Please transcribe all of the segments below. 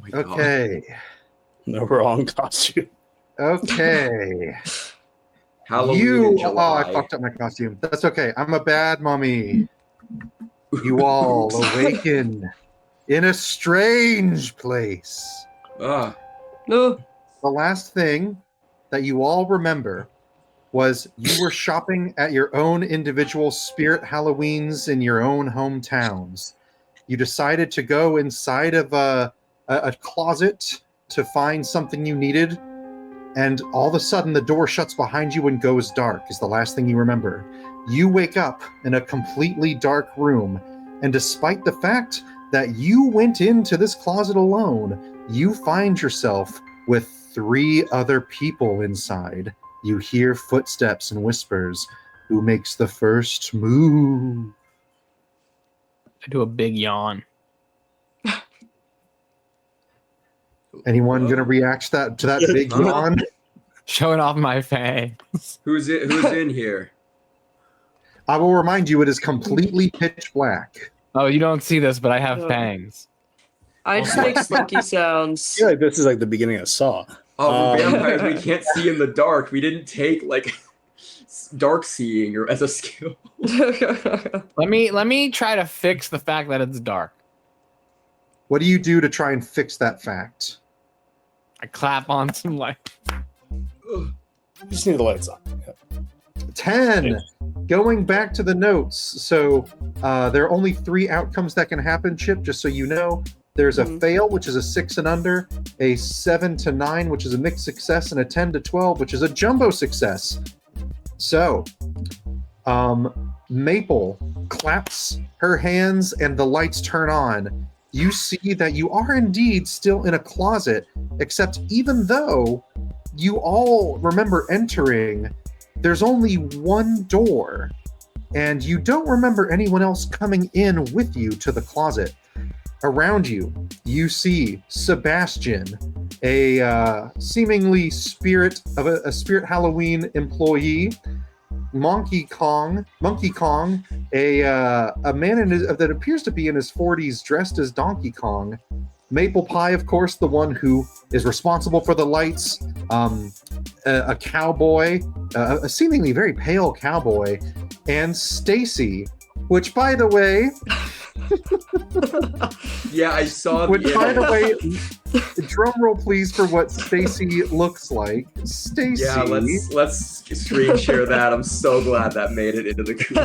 my God. Okay. No wrong costume. Okay. Halloween in Oh, July. I fucked up my costume. That's okay. I'm a bad mummy. You all awaken in a strange place. Ah, No. The last thing that you all remember was you were shopping at your own individual spirit Halloweens in your own hometowns. You decided to go inside of a closet to find something you needed, and all of a sudden the door shuts behind you and goes dark is the last thing you remember. You wake up in a completely dark room, and despite the fact that you went into this closet alone, you find yourself with 3 other people inside. You hear footsteps and whispers. Who makes the first move? I do a big yawn. Anyone gonna react to that big yawn? Showing off my fangs. who's in here? I will remind you, it is completely pitch black. Oh, you don't see this, but I have Oh. fangs. I just make slinky sounds. I feel like this is like the beginning of Saw. Oh, we're vampires. We can't see in the dark. We didn't take like dark seeing or as a skill. Let me try to fix the fact that it's dark. What do you do to try and fix that fact? I clap on some light. Ugh. Just need the lights on. Yep. 10. Going back to the notes. So there are only 3 outcomes that can happen, Chip, just so you know. There's a fail, which is a 6 and under, a 7 to 9, which is a mixed success, and a 10 to 12, which is a jumbo success. So, Maple claps her hands and the lights turn on. You see that you are indeed still in a closet, except even though you all remember entering, there's only one door, and you don't remember anyone else coming in with you to the closet. Around you, you see Sebastian, a seemingly spirit of a spirit Halloween employee. Monkey Kong, a man that appears to be in his 40s, dressed as Donkey Kong. Maple Pie, of course, the one who is responsible for the lights. A cowboy, a seemingly very pale cowboy, and STACY, which, by the way. Yeah, I saw Which, by the way, drum roll please for what STACY looks like. STACY. Yeah, let's screen share that. I'm so glad that made it into the group.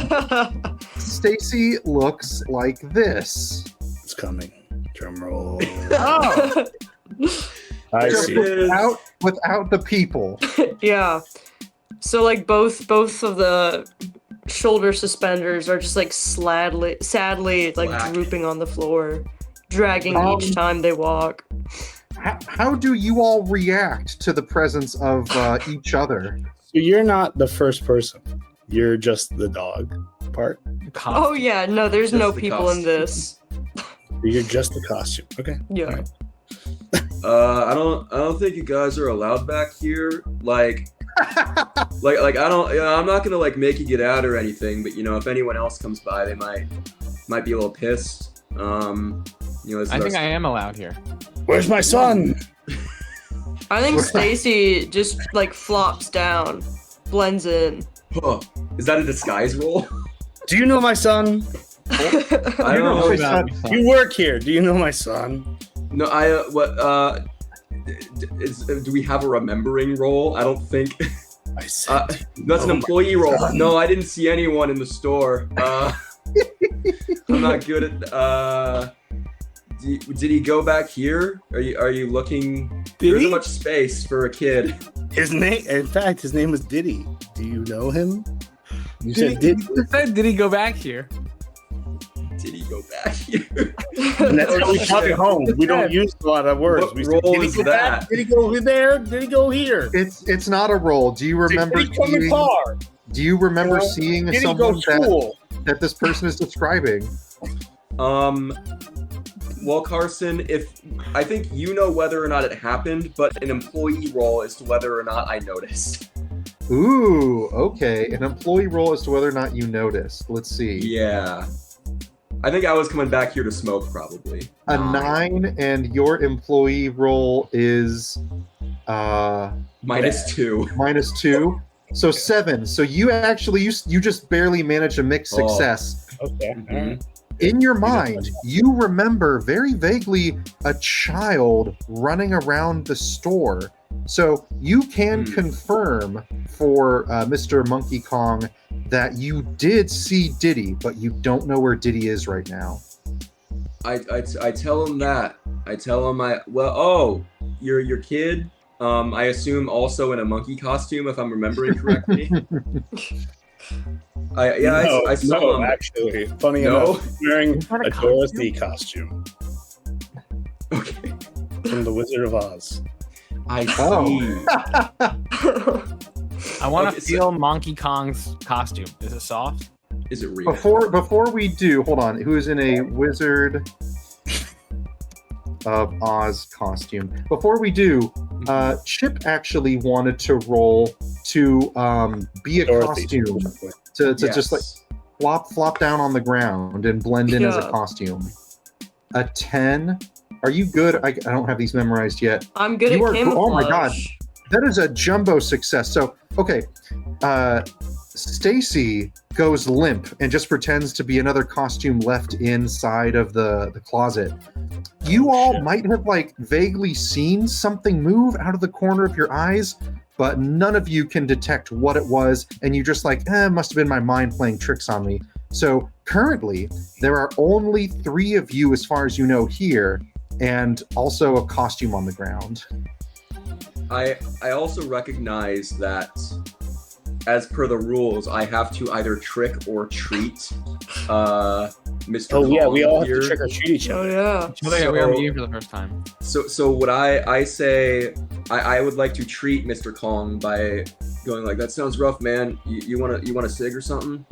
STACY looks like this. It's coming. Drum roll. Oh, I Just see. without the people. Yeah. So like both of the shoulder suspenders are just like sadly like Black. drooping on the floor, dragging each time they walk. How do you all react to the presence of each other? So you're not the first person. You're just the dog part. Oh yeah, no, there's Just no the people in costume. this. You're just the costume. Okay. Yeah. Alright. I don't think you guys are allowed back here. Like I don't. You know, I'm not gonna like make you get out or anything. But you know, if anyone else comes by, they might be a little pissed. You know, I think I am allowed here. Where's my son? I think STACY just like flops down, blends in. Huh. Is that a disguise roll? Do you know my son? I You don't know know. my son. You work here. Do you know my son? No, do we have a remembering roll? I don't think. I said. That's an employee roll. No, I didn't see anyone in the store. I'm not good at. Did he go back here? Are you looking? Did There he? isn't much space for a kid. His name. In fact, his name was Diddy. Do you know him? You Did said Diddy. did he go back here? Did he go back here? And that's how we talk at home. We don't use a lot of words. What We say, role did he is go that? back? Did he go there? Did he go here? It's not a roll. Do you remember Did he come in seeing? car? Do you remember No. seeing Did he go someone school? that this person is describing? Well, Carson, I think you know whether or not it happened, but an employee roll as to whether or not I noticed. Ooh, okay. An employee roll as to whether or not you noticed. Let's see. Yeah. I think I was coming back here to smoke, probably. A 9, and your employee roll is -2. -2. So 7. So you actually you just barely managed a mixed success. Okay. Mhm. In your mind, you remember very vaguely a child running around the store. So you can confirm for Mr. Monkey Kong that you did see Diddy, but you don't know where Diddy is right now. I tell him that. I tell him your kid. I assume also in a monkey costume, if I'm remembering correctly. I saw him. Actually, funny enough, he's wearing a Dorothy costume Okay. from The Wizard of Oz. I see. Oh. I want to Okay, feel Monkey Kong's costume. Is it soft? Is it real? Before we do, hold on. Who is in a Wizard of Oz costume? Before we do, Chip actually wanted to roll to be a Dorothy. costume to Yes. just like flop down on the ground and blend in as a Yeah. costume. A 10. Are you good? I don't have these memorized yet. I'm good You at are- camouflage. oh my God. That is a jumbo success. So, okay. Stacy goes limp and just pretends to be another costume left inside of the closet. You all might have like vaguely seen something move out of the corner of your eyes, but none of you can detect what it was, and you just like, it must have been my mind playing tricks on me. So currently, there are only 3 of you, as far as you know, here, and also a costume on the ground. I also recognize that, as per the rules, I have to either trick or treat Mr. Oh yeah, Kong we all have here. to trick or treat each Oh other. yeah. We were meeting for the first time. So what I say, I would like to treat Mr. Kong by going like, that sounds rough, man. You want a cig or something?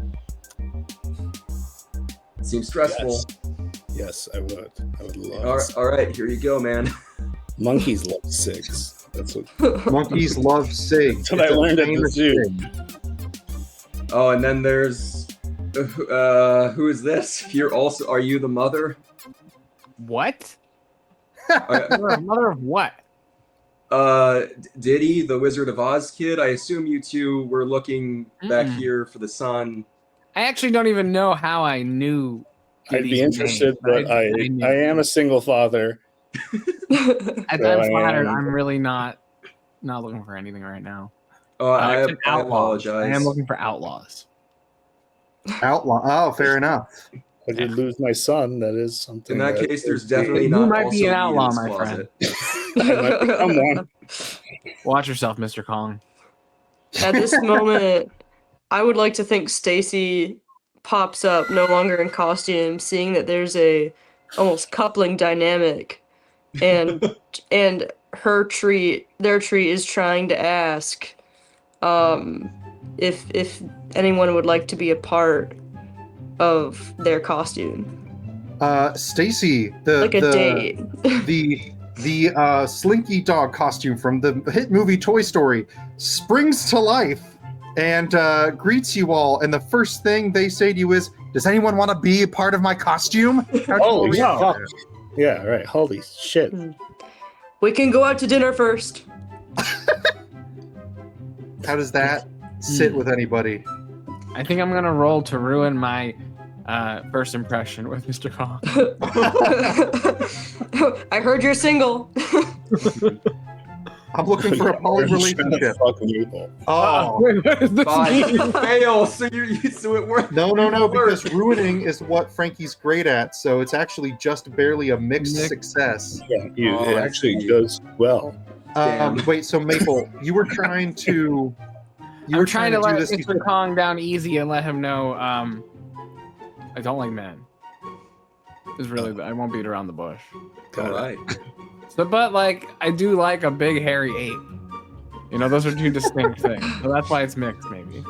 It seems stressful. Yes, I would. I would love. All right, here you go, man. Monkeys love cigs. That's what. Monkeys love sig. That's what I learned at the famous zoo. thing. Oh, and then there's who is this? Are you the mother? What? Uh, Mother of what? Diddy, the Wizard of Oz kid. I assume you two were looking back Mm-mm. here for the sun. I actually don't even know how I knew. I'd be Diddy's interested, name, but I knew. am a single father. I'm So I flattered. am- I'm really not looking for anything right now. I Except outlaws. apologize. I am looking for outlaws. Outlaw. Oh, fair enough. I did lose my son. That is something. In that case, there's definitely You not might be also an outlaw, me in this my friend. closet. I might become one. Watch yourself, Mr. Kong. At this moment, I would like to think Stacy pops up, no longer in costume, seeing that there's a almost coupling dynamic, and their tree is trying to ask, if anyone would like to be a part of their costume, Stacy, like a date. the Slinky Dog costume from the hit movie Toy Story springs to life and greets you all. And the first thing they say to you is, "Does anyone want to be a part of my costume?" Holy fuck! Yeah, right. Holy shit! We can go out to dinner first. How does that sit with anybody? I think I'm gonna roll to ruin my first impression with Mr. Kong. I heard you're single. I'm looking for a poly relationship. Fuck people. Oh, Wait, what does this mean? Fail. So it worked. no, because ruining is what Frankie's great at. So it's actually just barely a mixed success. Yeah, Oh, it I actually see. goes well. Damn. Wait, so Maple, you were trying to. I'm trying to do let this. Mr. Kong down easy and let him know I don't like men. It's really I won't beat around the bush. All right. So, but like I do like a big hairy ape. You know, those are two distinct things. So that's why it's mixed, maybe.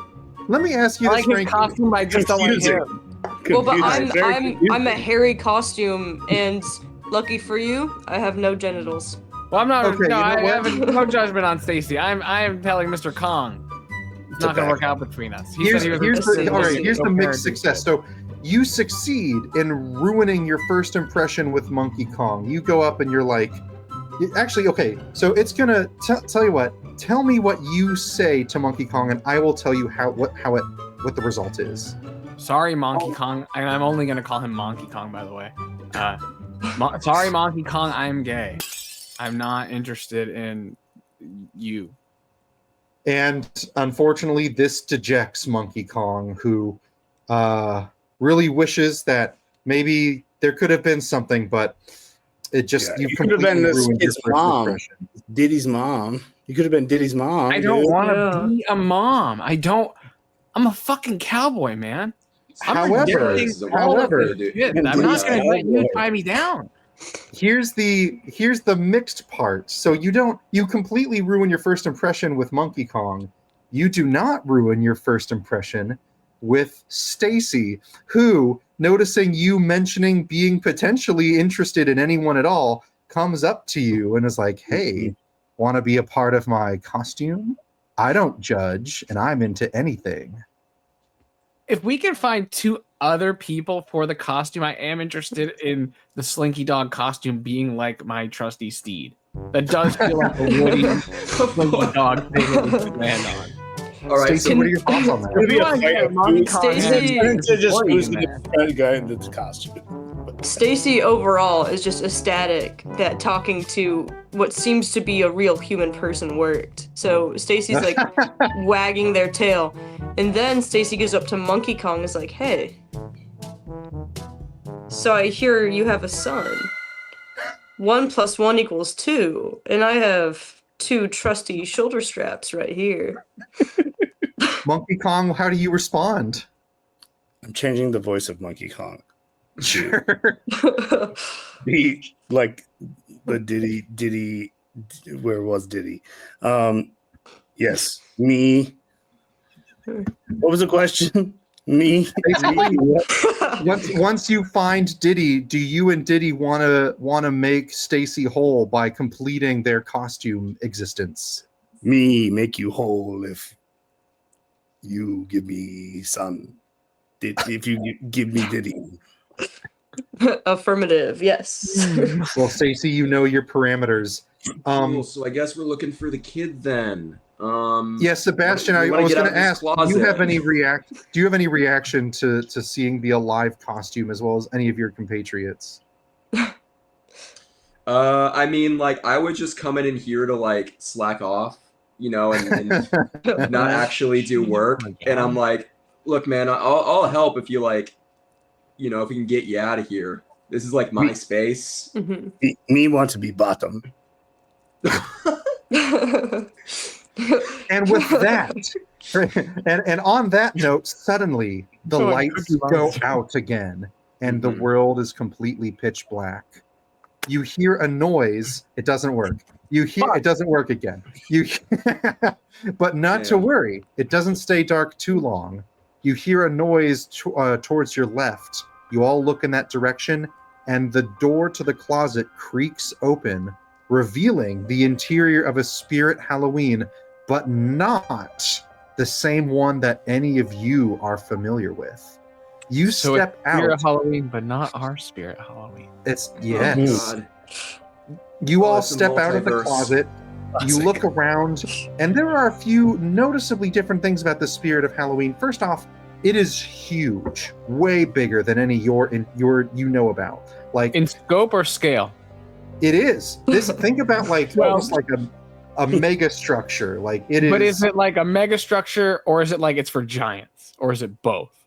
Let me ask you I this, like his Frankie. costume. I just don't like Confusing. him. Well, but Confusing, very I'm a confusing. hairy costume, and lucky for you, I have no genitals. Well, I'm not. Okay, no, you know I what? have no judgment on Stacy. I am telling Mr. Kong, it's not going to work out between us. He Here's said he was the interested in all right. listening Here's to the a mixed parody. success. So you succeed in ruining your first impression with Monkey Kong. You go up and you're like, actually, okay, so it's gonna tell you what. Tell me what you say to Monkey Kong, and I will tell you what the result is. Sorry, Monkey Kong. I'm only gonna call him Monkey Kong, by the way. Sorry, Monkey Kong. I'm gay. I'm not interested in you. And unfortunately, this dejects Monkey Kong, who really wishes that maybe there could have been something, but it just you could have been this ruined kid's your first mom, impression. Diddy's mom. You could have been Diddy's mom. I don't want to Yeah. be a mom. I'm a fucking cowboy, man. However, I'm not gonna let you tie me down. here's the mixed part. So you completely ruin your first impression with Monkey Kong. You do not ruin your first impression with STACY, who, noticing you mentioning being potentially interested in anyone at all, comes up to you and is like, "Hey, want to be a part of my costume? I don't judge, and I'm into anything." If we can find 2 other people for the costume, I am interested in the Slinky Dog costume being like my trusty steed. That does feel like a woody Slinky Dog thing that we could land on. All right, STACY, what are your thoughts on that? Maybe a fight of Monkey foods. Kong Stacey- Instead of just Morning, losing man. the guy in the costume. Stacy overall is just ecstatic that talking to what seems to be a real human person worked. So Stacy's like wagging their tail. And then Stacy goes up to Monkey Kong and is like, "Hey, so I hear you have a son. 1 + 1 = 2. And I have 2 trusty shoulder straps right here." Monkey Kong, how do you respond? I'm changing the voice of Monkey Kong. Sure. He like the Diddy. Where was Diddy? Yes, me. What was the question? Me. Basically, once you find Diddy, do you and Diddy want to make Stacy whole by completing their costume existence? Me make you whole if you give me son. If you give me Diddy. Affirmative, yes. Well, Stacy, you know your parameters. Cool, so I guess we're looking for the kid then. Yeah, Sebastian, I we wanna was get going out to of this ask, do closet. you have any reaction to seeing the alive costume as well as any of your compatriots? I mean, like, I would just come in here to like slack off, you know, and not actually do work. And I'm like, look, man, I'll help if you like, you know, if we can get you out of here. This is like my space. Mhm. Me want to be bottom. And with that, and on that note, suddenly the So lights go out again, and the Mhm. world is completely pitch black. You hear a noise. It doesn't work. It doesn't work again. But not to Yeah. worry. It doesn't stay dark too long. You hear a noise towards your left. You all look in that direction, and the door to the closet creaks open, revealing the interior of a spirit Halloween, but not the same one that any of you are familiar with. You So step it's Spirit out. Halloween, but not our Spirit Halloween. It's Oh, yes. God. You Oh, all it's a step out of the multiverse. closet. You look around, and there are a few noticeably different things about the spirit of Halloween. First off, it is huge, way bigger than any you know about. Like In scope or scale? it is. This think about like Well- almost like a mega structure. Like it is. But is it like a mega structure, or is it like it's for giants, or is it both?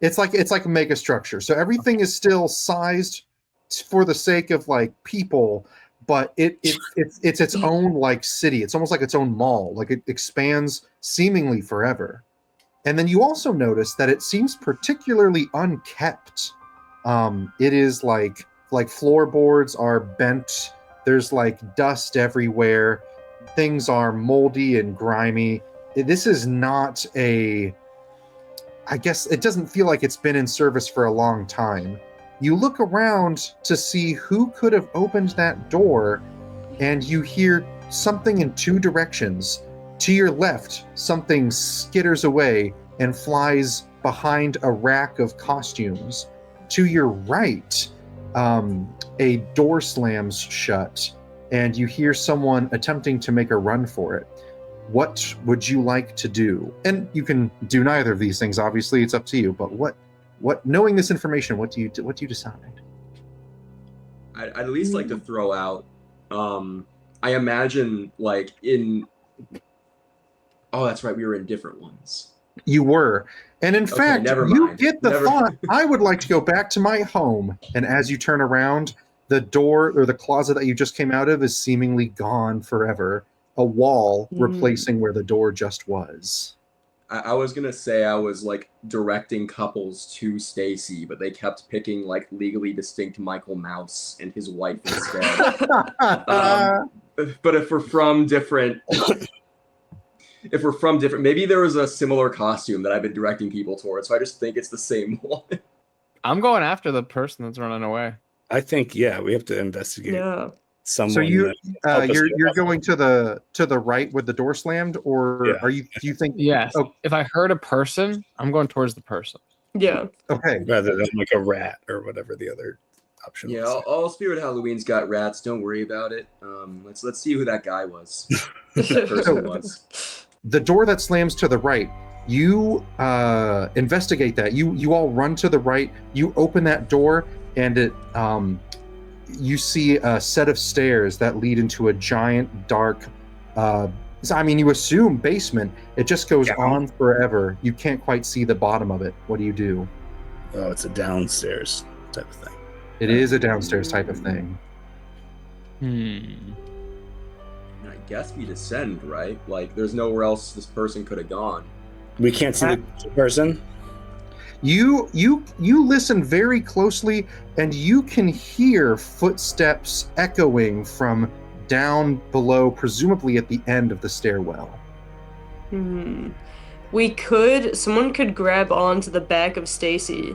It's like a mega structure. So everything is still sized for the sake of like people, but it's its own like city. It's almost like its own mall. Like it expands seemingly forever. And then you also notice that it seems particularly unkept. It is like floorboards are bent. There's like dust everywhere. Things are moldy and grimy. This is not I guess it doesn't feel like it's been in service for a long time. You look around to see who could have opened that door, and you hear something in 2 directions. To your left, something skitters away, and flies behind a rack of costumes. To your right, a door slams shut, and you hear someone attempting to make a run for it. What would you like to do? And you can do neither of these things, obviously, it's up to you, but what knowing this information, what do you decide? I'd at least like to throw out, I imagine like oh, that's right, we were in different ones. You were. And in fact, you mind. get the thought, I would like to go back to my home. And as you turn around, the door or the closet that you just came out of is seemingly gone forever. A wall replacing where the door just was. I was gonna say I was like directing couples to STACY, but they kept picking like legally distinct Michael Mouse and his wife instead. But if we're from different, maybe there was a similar costume that I've been directing people towards, so I just think it's the same one. I'm going after the person that's running away. I think, yeah, we have to investigate. Yeah. Someone. So you're going to the right with the door slammed, or are you? Do you think? Yes. Oh. If I heard a person, I'm going towards the person. Yeah. Okay. Rather than like a rat or whatever the other option was. Yeah, all Spirit Halloween's got rats. Don't worry about it. Let's see who that guy was. That person was. The door that slams to the right. You investigate that. You all run to the right. You open that door, and it you see a set of stairs that lead into a giant dark you assume basement. It just goes on forever. You can't quite see the bottom of it. What do? Oh, it's a downstairs type of thing. It is a downstairs type of thing. I guess we descend, right? Like there's nowhere else this person could have gone. We can't see the person. You listen very closely, and you can hear footsteps echoing from down below, presumably at the end of the stairwell. Someone could grab onto the back of STACY,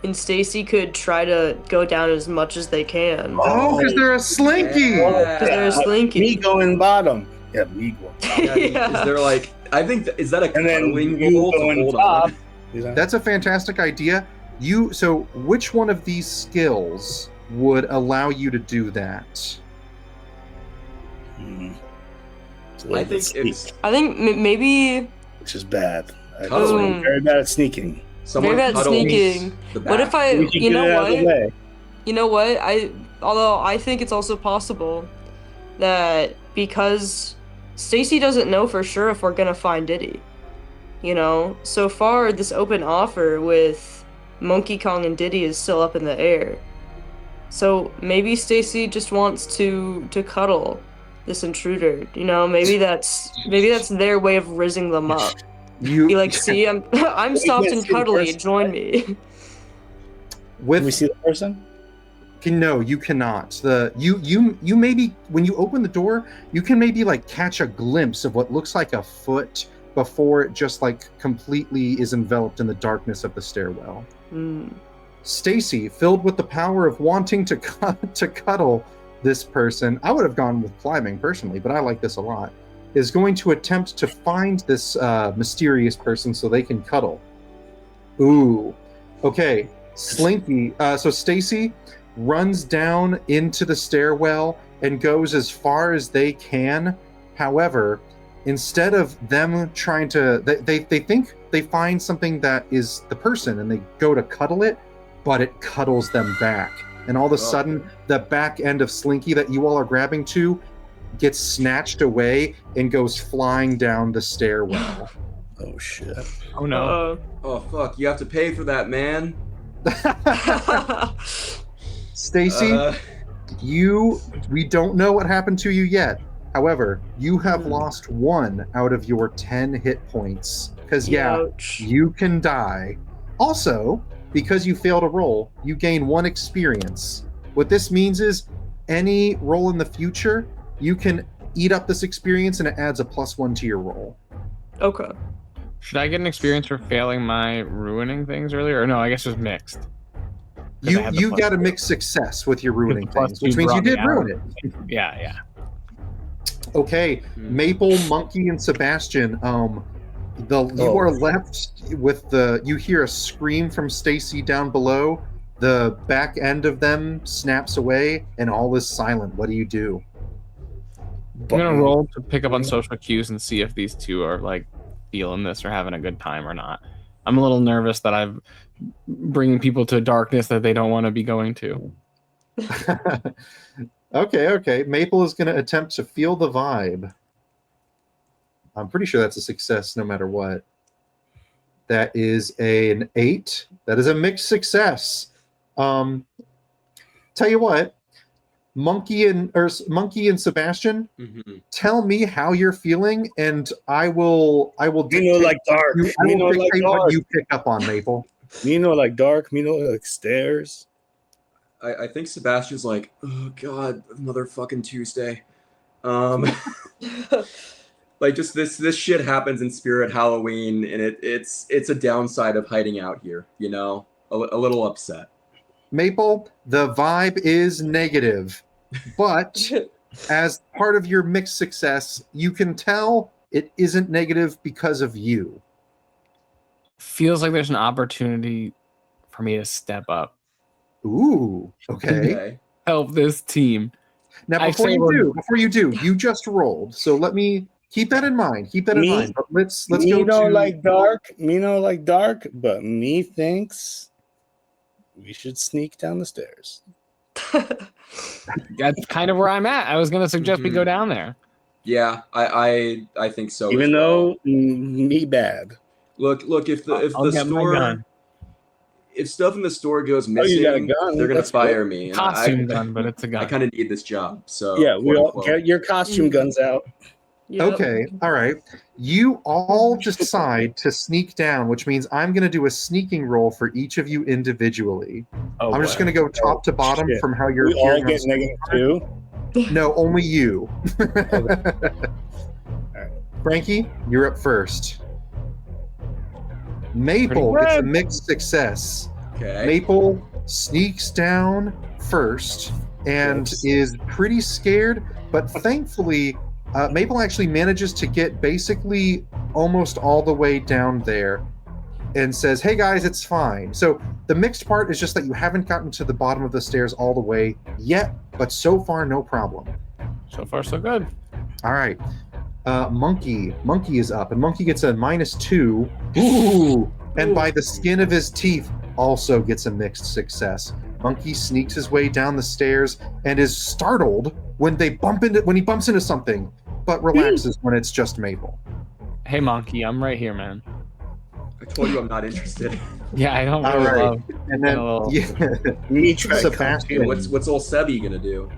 and STACY could try to go down as much as they can. Oh, because they're a slinky! Because they're a slinky. Me going bottom. Yeah, me going bottom. Is there like, I think, is that a cuddling you rule to going hold top. on? That's a fantastic idea. So which one of these skills would allow you to do that? I think maybe. Which is bad. Cuddling. I'm very bad at sneaking. Someone very bad at sneaking. What if I? You know what? You know what? Although I think it's also possible that because STACY doesn't know for sure if we're gonna find Diddy. You know, so far this open offer with Monkey Kong and Diddy is still up in the air. So maybe STACY just wants to cuddle this intruder. You know, maybe that's their way of rizzing them up. Be like, see, I'm soft and cuddly. Join me. Can we see the person? No, you cannot. You maybe when you open the door, you can maybe like catch a glimpse of what looks like a foot before it just like completely is enveloped in the darkness of the stairwell. STACY, filled with the power of wanting to cuddle this person, I would have gone with climbing personally, but I like this a lot, is going to attempt to find this mysterious person so they can cuddle. Ooh. Okay. Slinky. So STACY runs down into the stairwell and goes as far as they can. However, instead of them trying to, they think they find something that is the person and they go to cuddle it, but it cuddles them back. And all of a sudden, the back end of Slinky that you all are grabbing to gets snatched away and goes flying down the stairwell. Oh, shit. Oh, no. Oh, fuck. You have to pay for that, man. STACY, we don't know what happened to you yet. However, you have lost 1 out of your 10 hit points. Because, you can die. Also, because you failed a roll, you gain 1 experience. What this means is any roll in the future, you can eat up this experience and it adds a +1 to your roll. Okay. Should I get an experience for failing my ruining things earlier? Or no, I guess it was mixed. You got a mixed success with your ruining things, which means you did ruin it. Yeah. Okay, Maple, Monkey, and Sebastian. You are left with you hear a scream from Stacy down below. The back end of them snaps away, and all is silent. What do you do? I'm gonna roll to pick up on social cues and see if these two are like feeling this or having a good time or not. I'm a little nervous that I'm bringing people to darkness that they don't want to be going to. Okay. Maple is going to attempt to feel the vibe. I'm pretty sure that's a success no matter what. That is an 8. That is a mixed success. Tell you what, Monkey and Sebastian, tell me how you're feeling, and I will Me like dark. I will dictate what you pick up on, Maple. Me like dark. Me like stairs. I think Sebastian's like, oh god, motherfucking Tuesday. Like just this shit happens in Spirit Halloween, and it's a downside of hiding out here, you know? A little upset. Maple, the vibe is negative, but as part of your mixed success, you can tell it isn't negative because of you. Feels like there's an opportunity for me to step up. Ooh, okay. Help this team. Now, before you do, you just rolled, so let me keep that in mind. But let's go to like dark. Me no like dark, but me thinks we should sneak down the stairs. That's kind of where I'm at. I was going to suggest we go down there. Yeah, I think so. Even though me bad. Look, if the store, if stuff in the store goes missing, they're gonna fire me. Costume gun, but it's a gun. I kind of need this job, so yeah, we all get your costume guns out. Yep. Okay, all right. You all decide to sneak down, which means I'm going to do a sneaking roll for each of you individually. I'm just going to go top to bottom from how you're. We all get -2. No, only you. Okay. Frankie, you're up first. Maple gets a mixed success. Okay. Maple sneaks down first and is pretty scared, but thankfully, Maple actually manages to get basically almost all the way down there and says, hey guys, it's fine. So the mixed part is just that you haven't gotten to the bottom of the stairs all the way yet, but so far, no problem. So far, so good. All right. Monkey is up, and Monkey gets a -2. Ooh! And by the skin of his teeth, also gets a mixed success. Monkey sneaks his way down the stairs and is startled when he bumps into something, but relaxes when it's just Maple. Hey, Monkey, I'm right here, man. I told you I'm not interested. Yeah, I don't really love. And then Sebastian. What's old Sebi gonna do?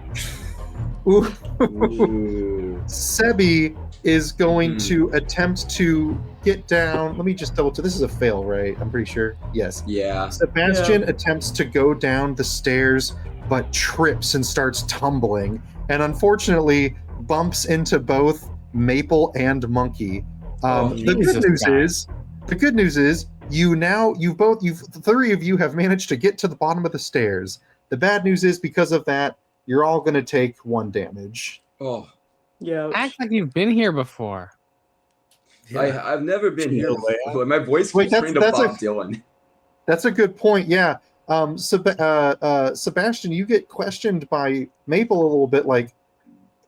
Ooh. Ooh. Sebi is going to attempt to get down. Let me just double check. This is a fail, right? I'm pretty sure. Yes. Yeah. Sebastian attempts to go down the stairs, but trips and starts tumbling, and unfortunately bumps into both Maple and Monkey. The good news is the three of you have managed to get to the bottom of the stairs. The bad news is because of that, you're all going to take 1 damage. Oh. Yeah. Act like you've been here before. Yeah. I've never been here before. My voice keeps turning to Bob Dylan. That's a good point. Yeah. Sebastian, you get questioned by Maple a little bit, like,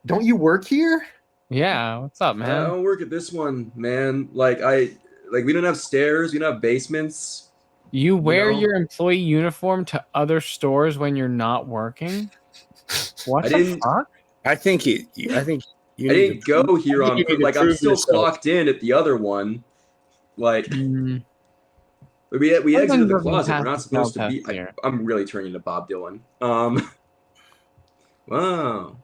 don't you work here? Yeah, what's up, man? I don't work at this one, man. Like we don't have stairs, we don't have basements. You wear your employee uniform to other stores when you're not working? What the fuck? I think you I didn't go here on like I'm still clocked in at the other one. Like we exited the closet. We're not supposed to be. I'm really turning to Bob Dylan. Wow.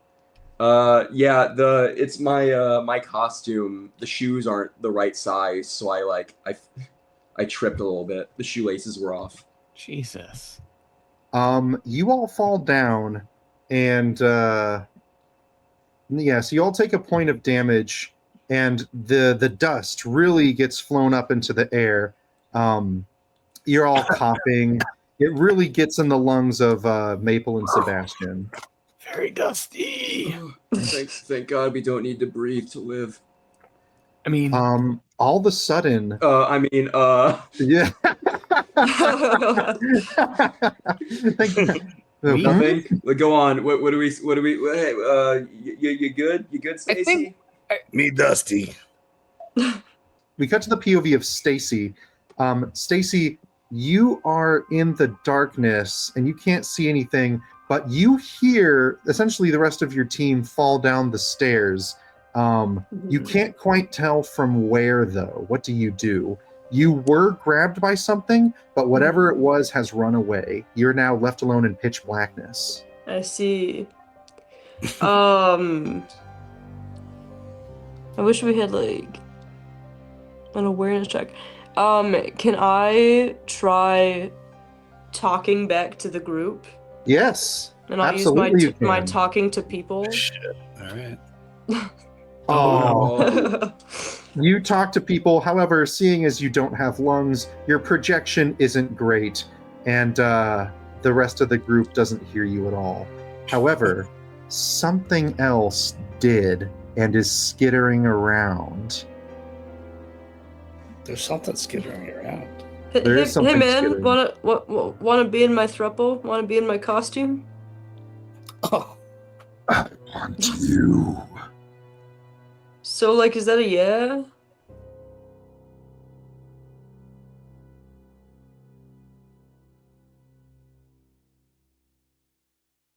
Yeah. It's my costume. The shoes aren't the right size, so I tripped a little bit. The shoelaces were off. Jesus. You all fall down, and yeah, so you all take a point of damage, and the dust really gets flown up into the air. You're all coughing. It really gets in the lungs of Maple and Sebastian. Very dusty. Thank God we don't need to breathe to live. I mean, All of a sudden, yeah. Thank you. Nothing. Go on. What do we? Hey, you good? You good, I Stacy? think Me, Dusty. We cut to the POV of Stacy. Stacy, you are in the darkness and you can't see anything, but you hear essentially the rest of your team fall down the stairs. You can't quite tell from where, though. What do? You were grabbed by something, but whatever it was has run away. You're now left alone in pitch blackness. I see. I wish we had like an awareness check. Can I try talking back to the group? Yes. And I'll absolutely use you my can. talking to people. Shit. All right. Oh. You talk to people, however, seeing as you don't have lungs, your projection isn't great, and the rest of the group doesn't hear you at all. However, something else did and is skittering around. There's something skittering around. There is Hey something man, skittering. wanna be in my throuple? Wanna be in my costume? Oh, I want you. So like, is that a yeah?